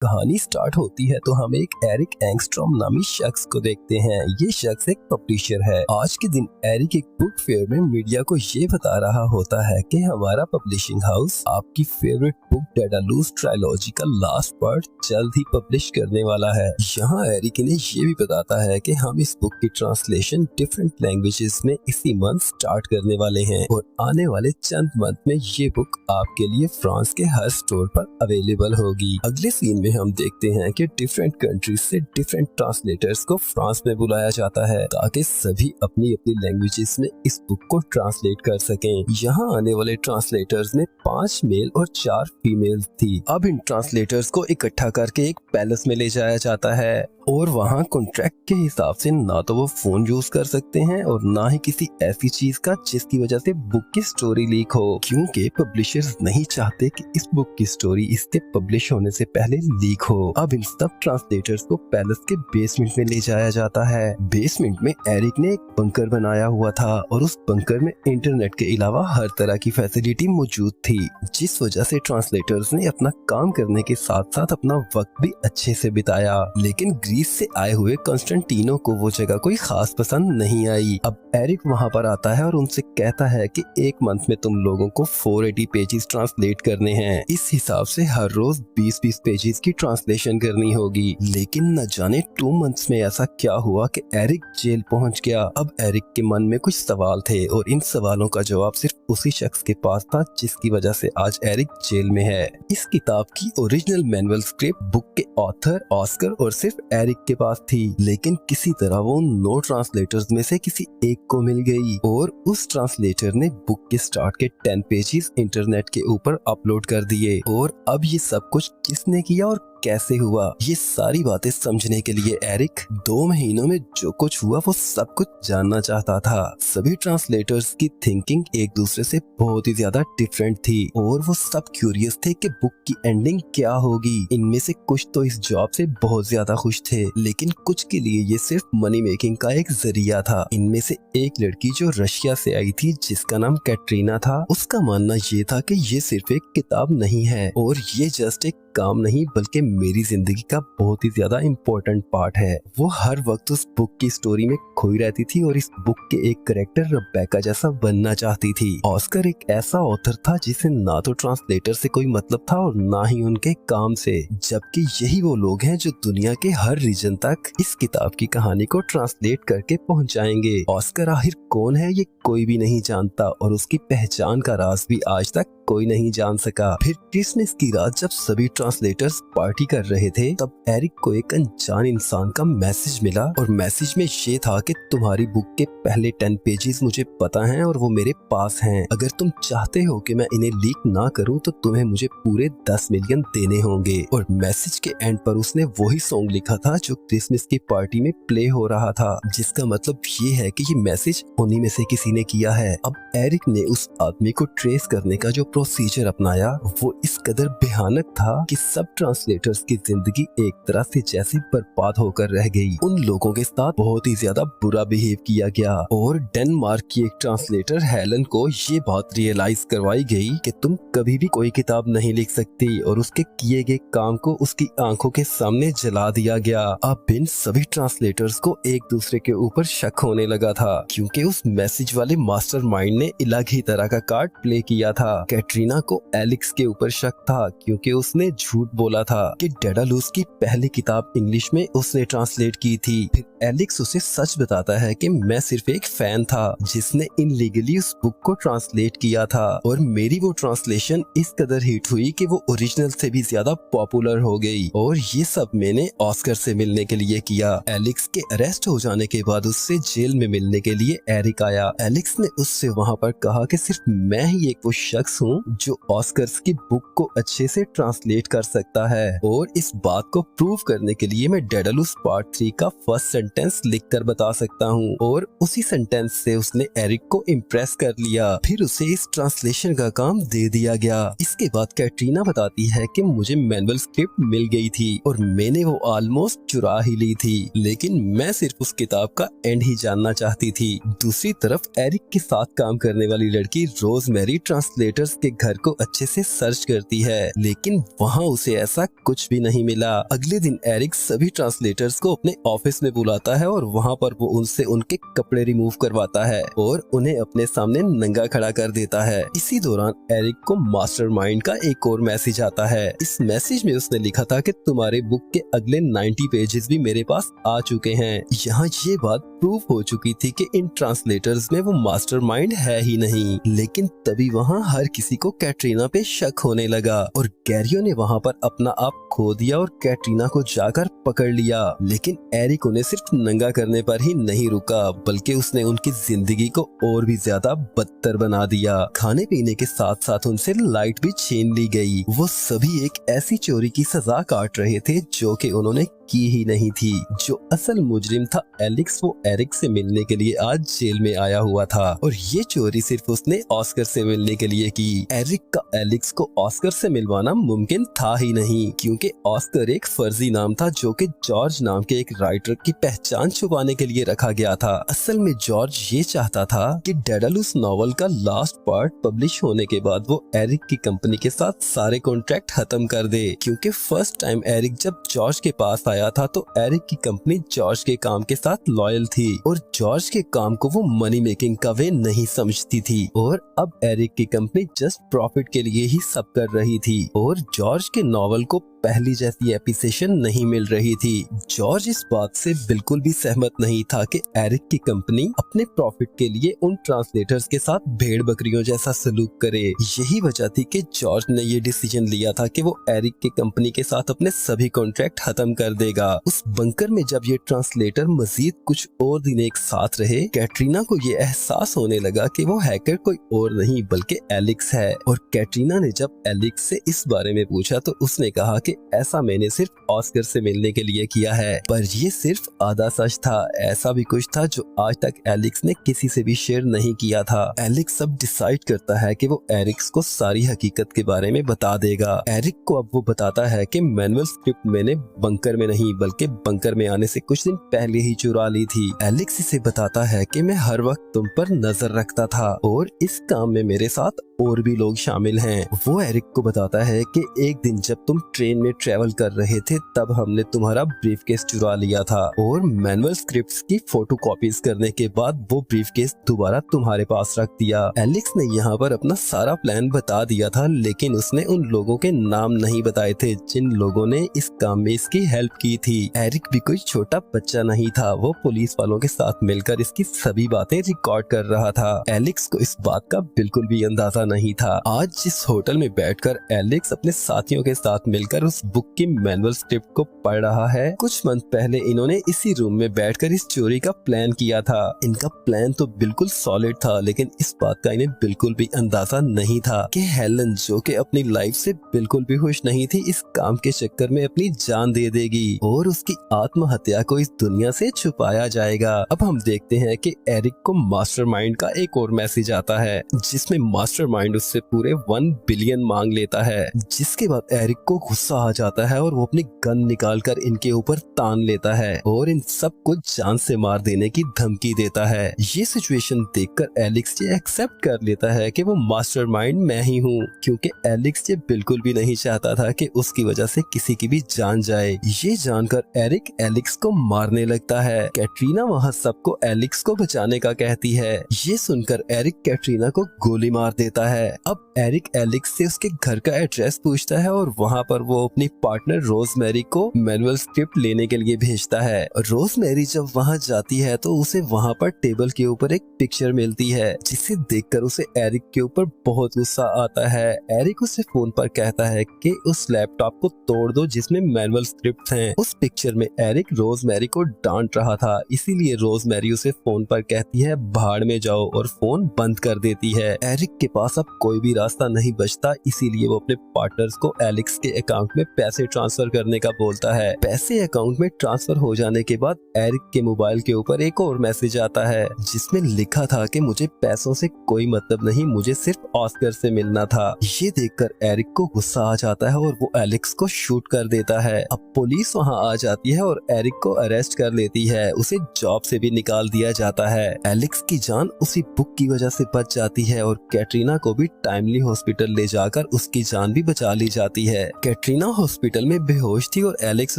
कहानी स्टार्ट होती है तो हम एक एरिक एंगस्ट्रॉम नामी शख्स को देखते हैं। ये शख्स एक पब्लिशर है। आज के दिन एरिक एक बुक फेयर में मीडिया को ये बता रहा होता है कि हमारा पब्लिशिंग हाउस आपकी फेवरेट बुक डेडालूज ट्रायलॉजी का लास्ट पार्ट जल्द ही पब्लिश करने वाला है। यहाँ एरिक ने ये भी बताता है कि हम इस बुक की ट्रांसलेशन डिफरेंट लैंग्वेजेस में इसी मंथ स्टार्ट करने वाले हैं और आने वाले चंद मंथ में ये बुक आपके लिए फ्रांस के हर स्टोर पर अवेलेबल होगी। अगले सीन में हम देखते हैं कि डिफरेंट कंट्रीज से डिफरेंट ट्रांसलेटर्स को फ्रांस में बुलाया जाता है ताकि सभी अपनी अपनी लैंग्वेजेस में इस बुक को ट्रांसलेट कर सकें। यहाँ आने वाले ट्रांसलेटर्स में 5 मेल और 4 फीमेल थी। अब इन ट्रांसलेटर्स को इकट्ठा करके एक पैलेस में ले जाया जाता है और वहाँ कॉन्ट्रैक्ट के हिसाब से ना तो वो फोन यूज कर सकते हैं और ना ही किसी ऐसी चीज का जिसकी वजह से बुक की स्टोरी लीक हो, क्योंकि पब्लिशर्स नहीं चाहते कि इस बुक की स्टोरी इसके पब्लिश होने से पहले लीक हो। अब इन सब ट्रांसलेटर्स को पैलेस के बेसमेंट में ले जाया जाता है। बेसमेंट में एरिक ने एक बंकर बनाया हुआ था और उस बंकर में इंटरनेट के अलावा हर तरह की फैसिलिटी मौजूद थी, जिस वजह से ट्रांसलेटर्स ने अपना काम करने के साथ साथ अपना वक्त भी अच्छे से बिताया। लेकिन ग्रीस से आए हुए कॉन्स्टेंटिनो को वो जगह कोई खास पसंद नहीं आई। अब एरिक वहाँ पर आता है और उनसे कहता है कि एक मंथ में तुम लोगों को 480 पेजेस ट्रांसलेट करने हैं। इस हिसाब से हर रोज 20-20 पेजेस की ट्रांसलेशन करनी होगी। लेकिन न जाने 2 मंथ्स में ऐसा क्या हुआ कि एरिक जेल पहुँच गया। अब एरिक के मन में कुछ सवाल थे और इन सवालों का जवाब सिर्फ उसी शख्स के पास था जिसकी वजह से आज एरिक जेल में है। इस किताब की ओरिजिनल मैनुअल स्क्रिप्ट बुक के ऑथर ऑस्कर और सिर्फ एरिक के पास थी, लेकिन किसी तरह वो 9 ट्रांसलेटर्स में से किसी एक को मिल गई और उस ट्रांसलेटर ने बुक के स्टार्ट के 10 पेजेस इंटरनेट के ऊपर अपलोड कर दिए। और अब ये सब कुछ किसने किया और कैसे हुआ, ये सारी बातें समझने के लिए एरिक 2 महीनों में जो कुछ हुआ वो सब कुछ जानना चाहता था। सभी ट्रांसलेटर्स की थिंकिंग एक दूसरे से बहुत ही ज्यादा डिफरेंट थी और वो सब क्यूरियस थे कि बुक की एंडिंग क्या होगी। इनमें से कुछ तो इस जॉब से बहुत ज्यादा खुश थे, लेकिन कुछ के लिए ये सिर्फ मनी मेकिंग का एक जरिया था। इनमें से एक लड़की जो रशिया से आई थी जिसका नाम कैटरीना था, उसका मानना ये था कि ये सिर्फ एक किताब नहीं है और ये जस्ट एक काम नहीं बल्कि मेरी जिंदगी का बहुत ही ज्यादा इम्पोर्टेंट पार्ट है। वो हर वक्त उस बुक की स्टोरी में खोई रहती थी और इस बुक के एक कैरेक्टर रेबेका जैसा बनना चाहती थी। ऑस्कर एक ऐसा ऑथर था जिसे ना तो ट्रांसलेटर से कोई मतलब था और ना ही उनके काम से, जबकि यही वो लोग हैं जो दुनिया के हर रीजन तक इस किताब की कहानी को ट्रांसलेट करके पहुंचाएंगे। ऑस्कर आखिर कौन है ये कोई भी नहीं जानता और उसकी पहचान का राज भी आज तक कोई नहीं जान सका। फिर क्रिसमस की रात जब सभी ट्रांसलेटर्स पार्टी कर रहे थे तब एरिक को एक अनजान इंसान का मैसेज मिला और मैसेज में ये था कि तुम्हारी बुक के पहले 10 पेजेस मुझे पता हैं और वो मेरे पास हैं। अगर तुम चाहते हो कि मैं इन्हें लीक ना करूं तो तुम्हें मुझे पूरे 10 मिलियन देने होंगे। और मैसेज के एंड पर उसने वही सॉन्ग लिखा था जो क्रिसमस की पार्टी में प्ले हो रहा था, जिसका मतलब ये है कि ये मैसेज उन्हीं में से किसी ने किया है। अब एरिक ने उस आदमी को ट्रेस करने का जो प्रोसीजर अपनाया वो इस कदर भयानक था कि सब ट्रांसलेटर्स की जिंदगी एक तरह से जैसे बर्बाद होकर रह गई। उन लोगों के साथ बहुत ही ज्यादा बुरा बिहेव किया गया और डेनमार्क की एक ट्रांसलेटर हेलन को ये बात रियलाइज करवाई गई कि तुम कभी भी कोई किताब नहीं लिख सकती और उसके किए गए काम को उसकी आंखों के सामने जला दिया गया। अब इन सभी ट्रांसलेटर्स को एक दूसरे के ऊपर शक होने लगा था क्योंकि उस मैसेज वाले मास्टरमाइंड ने अलग ही तरह का कार्ड प्ले किया था। कैटरीना को एलेक्स के ऊपर शक था क्योंकि उसने झूठ बोला था कि डेडालूज की पहली किताब इंग्लिश में उसने ट्रांसलेट की थी। फिर एलेक्स उसे सच बताता है कि मैं सिर्फ एक फैन था जिसने इनलीगली उस बुक को ट्रांसलेट किया था और मेरी वो ट्रांसलेशन इस कदर हिट हुई कि वो ओरिजिनल से भी ज्यादा पॉपुलर हो गई और ये सब मैंने ऑस्कर से मिलने के लिए किया। एलेक्स के अरेस्ट हो जाने के बाद उससे जेल में मिलने के लिए एरिक आया। एलेक्स ने उससे वहाँ पर कहा कि सिर्फ मैं ही एक वो शख्स हूँ जो ऑस्कर्स की बुक को अच्छे से ट्रांसलेट कर सकता है और इस बात को प्रूव करने के लिए मैं डेडालूज पार्ट 3 का फर्स्ट सेंटेंस लिखकर बता सकता हूँ। और उसी सेंटेंस से उसने एरिक को इम्प्रेस कर लिया। फिर उसे इस ट्रांसलेशन का काम दे दिया गया। इसके बाद कैटरीना बताती है कि मुझे मैनुअल स्क्रिप्ट मिल गई थी और मैंने वो ऑलमोस्ट चुरा ही ली थी, लेकिन मैं सिर्फ उस किताब का एंड ही जानना चाहती थी। दूसरी तरफ एरिक के साथ काम करने वाली लड़की रोजमेरी ट्रांसलेटर्स के घर को अच्छे से सर्च करती है, लेकिन वहाँ उसे ऐसा कुछ भी नहीं मिला। अगले दिन एरिक सभी ट्रांसलेटर्स को अपने ऑफिस में बुलाता है और वहाँ पर वो उनसे उनके कपड़े रिमूव करवाता है और उन्हें अपने सामने नंगा खड़ा कर देता है। इसी दौरान एरिक को मास्टरमाइंड का एक और मैसेज आता है। इस मैसेज में उसने लिखा था कि तुम्हारे बुक के अगले 90 पेजेस भी मेरे पास आ चुके हैं। यहाँ ये बात प्रूव हो चुकी थी कि इन ट्रांसलेटर्स में वो मास्टरमाइंड है ही नहीं। लेकिन तभी वहाँ हर किसी को कैटरीना पे शक होने लगा और गैरियो ने वहाँ पर अपना आप खो दिया और कैटरीना को जाकर पकड़ लिया। लेकिन एरिक उन्हें सिर्फ नंगा करने पर ही नहीं रुका, बल्कि उसने उनकी जिंदगी को और भी ज्यादा बदतर बना दिया। खाने पीने के साथ साथ उनसे लाइट भी छीन ली गई। वो सभी एक ऐसी चोरी की सजा काट रहे थे जो कि उन्होंने की ही नहीं थी। जो असल मुजरिम था एलेक्स, वो एरिक से मिलने के लिए आज जेल में आया हुआ था और ये चोरी सिर्फ उसने ऑस्कर से मिलने के लिए की। एरिक का एलेक्स को ऑस्कर से मिलवाना मुमकिन था ही नहीं, क्योंकि ऑस्कर एक फर्जी नाम था जो कि जॉर्ज नाम के एक राइटर की पहचान छुपाने के लिए रखा गया था। असल में जॉर्ज ये चाहता था कि डेडालूस नॉवल का लास्ट पार्ट पब्लिश होने के बाद वो एरिक की कंपनी के साथ सारे कॉन्ट्रैक्ट खत्म कर दे, क्योंकि फर्स्ट टाइम एरिक जब जॉर्ज के पास आया था तो एरिक की कंपनी जॉर्ज के काम के साथ लॉयल थी और जॉर्ज के काम को वो मनी मेकिंग का वे नहीं समझती थी और अब एरिक की कंपनी जस्ट प्रॉफिट के लिए ही सब कर रही थी और जॉर्ज के नॉवल को पहली जैसी एप्रिसिएशन नहीं मिल रही थी। जॉर्ज इस बात से बिल्कुल भी सहमत नहीं था कि एरिक की कंपनी अपने प्रॉफिट के लिए उन ट्रांसलेटर्स के साथ भेड़ बकरियों जैसा सलूक करे। यही वजह थी कि जॉर्ज ने ये डिसीजन लिया था कि वो एरिक की कंपनी के साथ अपने सभी कॉन्ट्रैक्ट खत्म कर देगा। उस बंकर में जब ये ट्रांसलेटर मजीद कुछ और दिन एक साथ रहे, कैटरीना को ये एहसास होने लगा कि वो हैकर कोई और नहीं बल्कि एलेक्स है और कैटरीना ने जब एलेक्स से इस बारे में पूछा तो उसने कहा कि ऐसा मैंने सिर्फ ऑस्कर से मिलने के लिए किया है। पर ये सिर्फ आधा सच था, ऐसा भी कुछ था जो आज तक एलेक्स ने किसी से भी शेयर नहीं किया था। एलेक्स अब डिसाइड करता है कि वो एरिक्स को सारी हकीकत के बारे में बता देगा। एरिक को अब वो बताता है कि मैनुअल स्क्रिप्ट मैंने बंकर में नहीं बल्कि बंकर में आने से कुछ दिन पहले ही चुरा ली थी। एलेक्स इसे बताता है कि मैं हर वक्त तुम पर नजर रखता था और इस काम में मेरे साथ और भी लोग शामिल हैं। वो एरिक को बताता है कि एक दिन जब तुम ट्रेन में ट्रेवल कर रहे थे तब हमने तुम्हारा ब्रीफकेस चुरा लिया था और मैनुअल स्क्रिप्ट्स की फोटोकॉपीज करने के बाद वो ब्रीफकेस दोबारा तुम्हारे पास रख दिया। एलेक्स ने यहाँ पर अपना सारा प्लान बता दिया था, लेकिन उसने उन लोगों के नाम नहीं बताए थे जिन लोगों ने इस काम में इसकी हेल्प की थी। एरिक भी कोई छोटा बच्चा नहीं था, वो पुलिस वालों के साथ मिलकर इसकी सभी बातें रिकॉर्ड कर रहा था। एलेक्स को इस बात का बिल्कुल भी अंदाजा नहीं था। आज जिस होटल में बैठकर एलेक्स अपने साथियों के साथ मिलकर उस बुक की मैनुअल स्क्रिप्ट को पढ़ रहा है, कुछ मंथ पहले इन्होंने इसी रूम में बैठकर इस चोरी का प्लान किया था। इनका प्लान तो बिल्कुल सॉलिड था, लेकिन इस बात का इन्हें बिल्कुल भी अंदाजा नहीं था कि हेलन, जो कि अपनी लाइफ से बिल्कुल भी खुश नहीं थी, इस काम के चक्कर में अपनी जान दे देगी और उसकी आत्महत्या को इस दुनिया से छुपाया जाएगा। अब हम देखते हैं कि एरिक को मास्टरमाइंड का एक और मैसेज आता है जिसमें मास्टरमाइंड उससे पूरे 1 बिलियन मांग लेता है, जिसके बाद एरिक को गुस्सा आ जाता है और वो अपनी गन निकालकर इनके ऊपर तान लेता है और इन सब को जान से मार देने की धमकी देता है। ये सिचुएशन देखकर एलेक्स ये एक्सेप्ट कर लेता है कि वो मास्टरमाइंड मैं ही हूँ, क्योंकि एलेक्स ये बिल्कुल भी नहीं चाहता था कि उसकी वजह से किसी की भी जान जाए। ये जानकर एरिक एलेक्स को मारने लगता है। कैटरीना वहाँ सबको एलेक्स को बचाने का कहती है। ये सुनकर एरिक कैटरीना को गोली मार देता है। अब एरिक एलेक्स से उसके घर का एड्रेस पूछता है और वहाँ पर वो अपनी पार्टनर रोजमेरी को मैनुअल स्क्रिप्ट लेने के लिए भेजता है। रोजमेरी जब वहाँ जाती है तो उसे वहाँ पर टेबल के ऊपर एक पिक्चर मिलती है, जिसे देखकर उसे एरिक के ऊपर बहुत गुस्सा आता है। एरिक उसे फोन पर कहता है कि उस लैपटॉप को तोड़ दो जिसमें मैनुअल स्क्रिप्ट हैं। उस पिक्चर में एरिक रोजमेरी को डांट रहा था, इसीलिए रोजमेरी उसे फोन पर कहती है भाड़ में जाओ और फोन बंद कर देती है। एरिक के पास अब कोई भी रास्ता नहीं बचता, इसीलिए वो अपने पार्टनर्स को एलेक्स के अकाउंट में पैसे ट्रांसफर करने का बोलता है। पैसे अकाउंट में ट्रांसफर हो जाने के बाद एरिक के मोबाइल के ऊपर एक और मैसेज आता है जिसमें लिखा था कि मुझे पैसों से कोई मतलब नहीं, मुझे सिर्फ ऑस्कर से मिलना था। ये देखकर एरिक को गुस्सा आ जाता है और वो एलेक्स को शूट कर देता है। अब पुलिस वहाँ आ जाती है और एरिक को अरेस्ट कर लेती है। उसे जॉब से भी निकाल दिया जाता है। एलेक्स की जान उसी बुक की वजह से बच जाती है और कैटरीना को भी टाइमली हॉस्पिटल ले जाकर उसकी जान भी बचा ली जाती है। कैटरीना हॉस्पिटल में बेहोश थी और एलेक्स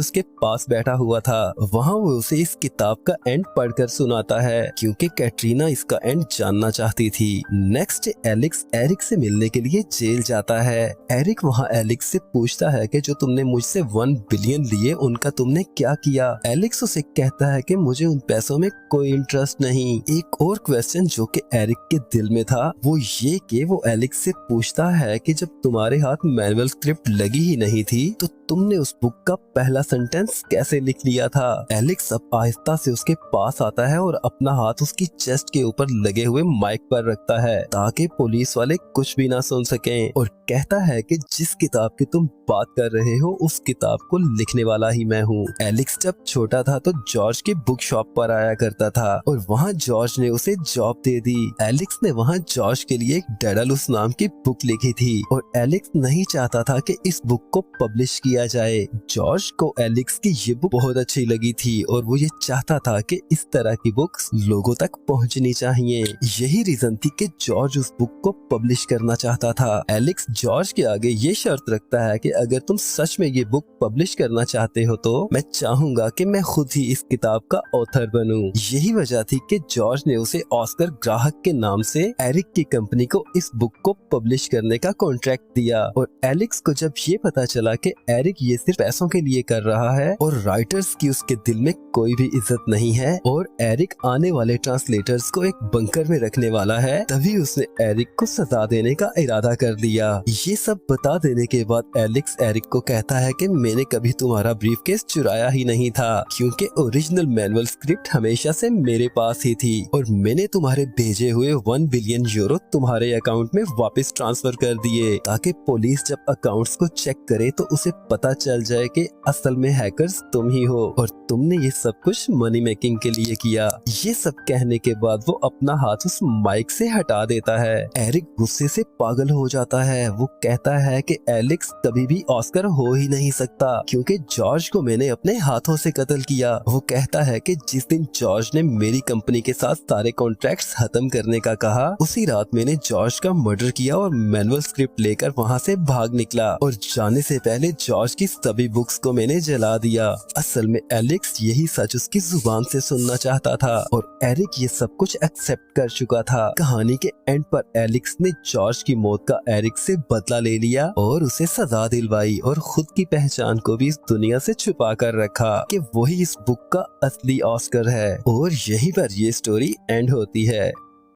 उसके पास बैठा हुआ था। वहाँ वो उसे इस किताब का एंड पढ़कर सुनाता है क्योंकि कैटरीना इसका एंड जानना चाहती थी। नेक्स्ट एलेक्स एरिक से मिलने के लिए जेल जाता है। एरिक वहाँ एलेक्स से पूछता है कि जो तुमने मुझसे 1 बिलियन लिए उनका तुमने क्या किया। एलेक्स उसे कहता है कि मुझे उन पैसों में कोई इंटरेस्ट नहीं। एक और क्वेश्चन जो कि एरिक के दिल में था वो ये कि वो एलेक्स से पूछता है कि जब तुम्हारे हाथ मैनुअल स्क्रिप्ट लगी ही नहीं थी तो तुमने उस बुक का पहला सेंटेंस कैसे लिख लिया था। एलेक्स अब आहिस्ता से उसके पास आता है और अपना हाथ उसकी चेस्ट के ऊपर लगे हुए माइक पर रखता है ताकि पुलिस वाले कुछ भी ना सुन सकें और कहता है कि जिस किताब की तुम बात कर रहे हो उस किताब को लिखने वाला ही मैं हूँ। एलेक्स जब छोटा था तो जॉर्ज की बुक शॉप पर आया करता था और वहाँ जॉर्ज ने उसे जॉब दे दी। एलेक्स ने वहाँ जॉर्ज के लिए एक डेडालुस नाम की बुक लिखी थी और एलेक्स नहीं चाहता था कि इस बुक को पब्लिश किया जाए। जॉर्ज को एलेक्स की ये बुक बहुत अच्छी लगी थी और वो ये चाहता था कि इस तरह की बुक्स लोगों तक पहुँचनी चाहिए। यही रीजन थी कि जॉर्ज उस बुक को पब्लिश करना चाहता था। एलेक्स जॉर्ज के आगे ये शर्त रखता है कि अगर तुम सच में ये बुक पब्लिश करना चाहते हो तो मैं चाहूंगा कि मैं खुद ही इस किताब का ऑथर बनूं। यही वजह थी कि जॉर्ज ने उसे ऑस्कर ग्राहक के नाम से एरिक की कंपनी को इस बुक को पब्लिश करने का कॉन्ट्रैक्ट दिया और एलेक्स को जब ये पता चला कि एरिक ये सिर्फ पैसों के लिए कर रहा है और राइटर्स की उसके दिल में कोई भी इज्जत नहीं है और एरिक आने वाले ट्रांसलेटर्स को एक बंकर में रखने वाला है, तभी उसने एरिक को सजा देने का इरादा कर लिया। ये सब बता देने के बाद एलेक्स एरिक को कहता है कि मैंने कभी तुम्हारा ब्रीफकेस चुराया ही नहीं था क्योंकि ओरिजिनल मैनुअल स्क्रिप्ट हमेशा से मेरे पास ही थी और मैंने तुम्हारे भेजे हुए 1 बिलियन यूरो तुम्हारे अकाउंट में वापस ट्रांसफर कर दिए ताकि पुलिस जब अकाउंट्स को चेक करे तो उसे पता चल जाए कि असल में हैकर्स तुम ही हो और तुमने ये सब कुछ मनी मेकिंग के लिए किया। ये सब कहने के बाद वो अपना हाथ उस माइक से हटा देता है। एरिक गुस्से से पागल हो जाता है। वो कहता है कि एलेक्स कभी भी ऑस्कर हो ही नहीं सकता क्योंकि जॉर्ज को मैंने अपने हाथों से कत्ल किया। वो कहता है कि जिस दिन जॉर्ज ने मेरी कंपनी के साथ सारे कॉन्ट्रैक्ट्स खत्म करने का कहा उसी रात मैंने जॉर्ज का मर्डर किया और मैनुअल स्क्रिप्ट लेकर वहाँ से भाग निकला और जाने से पहले जॉर्ज की सभी बुक्स को मैंने जला दिया। असल में एलेक्स यही सच उसकी जुबान से सुनना चाहता था और एरिक ये सब कुछ एक्सेप्ट कर चुका था। कहानी के एंड पर एलेक्स ने जॉर्ज की मौत का एरिक से बदला ले लिया और उसे सजा दिलवाई और खुद की पहचान को भी इस दुनिया से छुपा कर रखा कि वही इस बुक का असली ऑस्कर है और यहीं पर ये स्टोरी एंड होती है।